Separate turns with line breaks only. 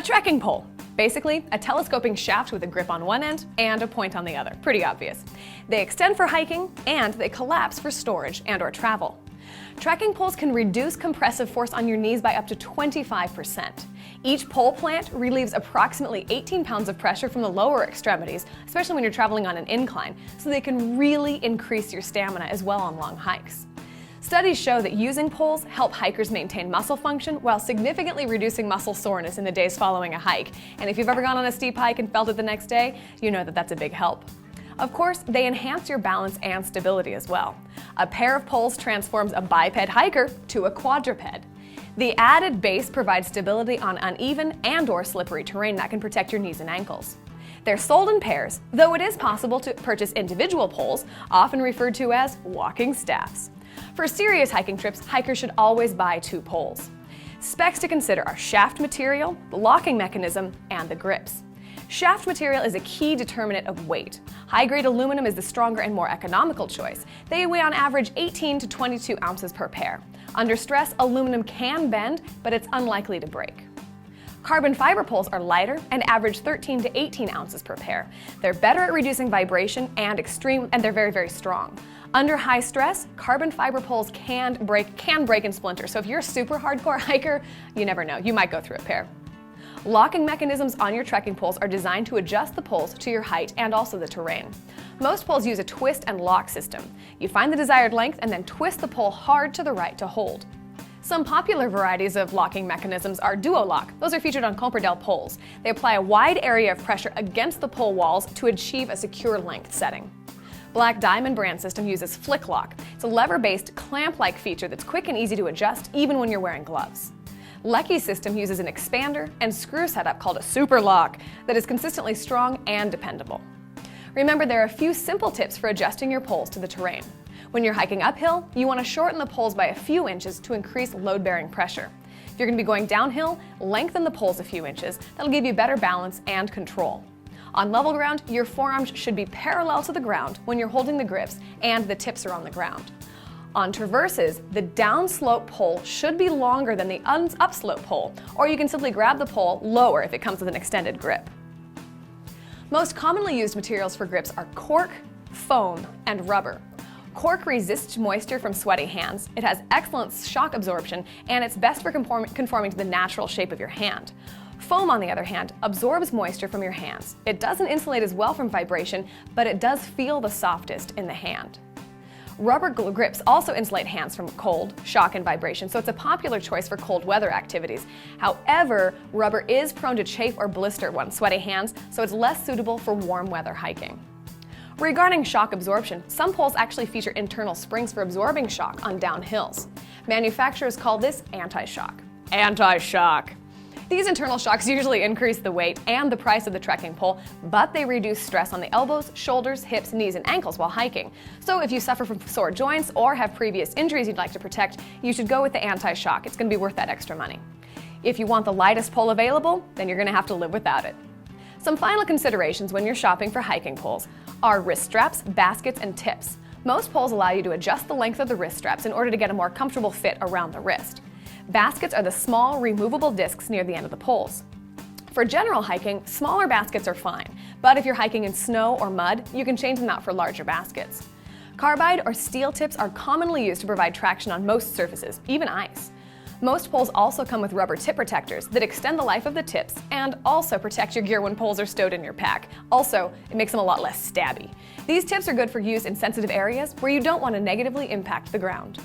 trekking pole. Basically, a telescoping shaft with a grip on one end and a point on the other. Pretty obvious. They extend for hiking and they collapse for storage and/or travel. Trekking poles can reduce compressive force on your knees by up to 25%. Each pole plant relieves approximately 18 pounds of pressure from the lower extremities, especially when you're traveling on an incline, so they can really increase your stamina as well on long hikes. Studies show that using poles help hikers maintain muscle function while significantly reducing muscle soreness in the days following a hike. And if you've ever gone on a steep hike and felt it the next day, you know that that's a big help. Of course, they enhance your balance and stability as well. A pair of poles transforms a biped hiker to a quadruped. The added base provides stability on uneven and/or slippery terrain that can protect your knees and ankles. They're sold in pairs, though it is possible to purchase individual poles, often referred to as walking staffs. For serious hiking trips, hikers should always buy 2 poles. Specs to consider are shaft material, the locking mechanism, and the grips. Shaft material is a key determinant of weight. High-grade aluminum is the stronger and more economical choice. They weigh on average 18 to 22 ounces per pair. Under stress, aluminum can bend, but it's unlikely to break. Carbon fiber poles are lighter and average 13 to 18 ounces per pair. They're better at reducing vibration and they're very, very strong. Under high stress, carbon fiber poles can break and splinter. So if you're a super hardcore hiker, you never know, you might go through a pair. Locking mechanisms on your trekking poles are designed to adjust the poles to your height and also the terrain. Most poles use a twist and lock system. You find the desired length and then twist the pole hard to the right to hold. Some popular varieties of locking mechanisms are Duo-Lock. Those are featured on Compradel poles. They apply a wide area of pressure against the pole walls to achieve a secure length setting. Black Diamond brand system uses Flick Lock. It's a lever-based, clamp-like feature that's quick and easy to adjust even when you're wearing gloves. Lecky system uses an expander and screw setup called a Super Lock that is consistently strong and dependable. Remember, there are a few simple tips for adjusting your poles to the terrain. When you're hiking uphill, you want to shorten the poles by a few inches to increase load-bearing pressure. If you're going to be going downhill, lengthen the poles a few inches. That'll give you better balance and control. On level ground, your forearms should be parallel to the ground when you're holding the grips and the tips are on the ground. On traverses, the downslope pole should be longer than the upslope pole, or you can simply grab the pole lower if it comes with an extended grip. Most commonly used materials for grips are cork, foam, and rubber. Cork resists moisture from sweaty hands, it has excellent shock absorption, and it's best for conforming to the natural shape of your hand. Foam, on the other hand, absorbs moisture from your hands. It doesn't insulate as well from vibration, but it does feel the softest in the hand. Rubber grips also insulate hands from cold, shock, and vibration, so it's a popular choice for cold weather activities. However, rubber is prone to chafe or blister on sweaty hands, so it's less suitable for warm weather hiking. Regarding shock absorption, some poles actually feature internal springs for absorbing shock on downhills. Manufacturers call this anti-shock. Anti-shock! These internal shocks usually increase the weight and the price of the trekking pole, but they reduce stress on the elbows, shoulders, hips, knees, and ankles while hiking. So if you suffer from sore joints or have previous injuries you'd like to protect, you should go with the anti-shock. It's going to be worth that extra money. If you want the lightest pole available, then you're going to have to live without it. Some final considerations when you're shopping for hiking poles are wrist straps, baskets, and tips. Most poles allow you to adjust the length of the wrist straps in order to get a more comfortable fit around the wrist. Baskets are the small, removable discs near the end of the poles. For general hiking, smaller baskets are fine, but if you're hiking in snow or mud, you can change them out for larger baskets. Carbide or steel tips are commonly used to provide traction on most surfaces, even ice. Most poles also come with rubber tip protectors that extend the life of the tips and also protect your gear when poles are stowed in your pack. Also, it makes them a lot less stabby. These tips are good for use in sensitive areas where you don't want to negatively impact the ground.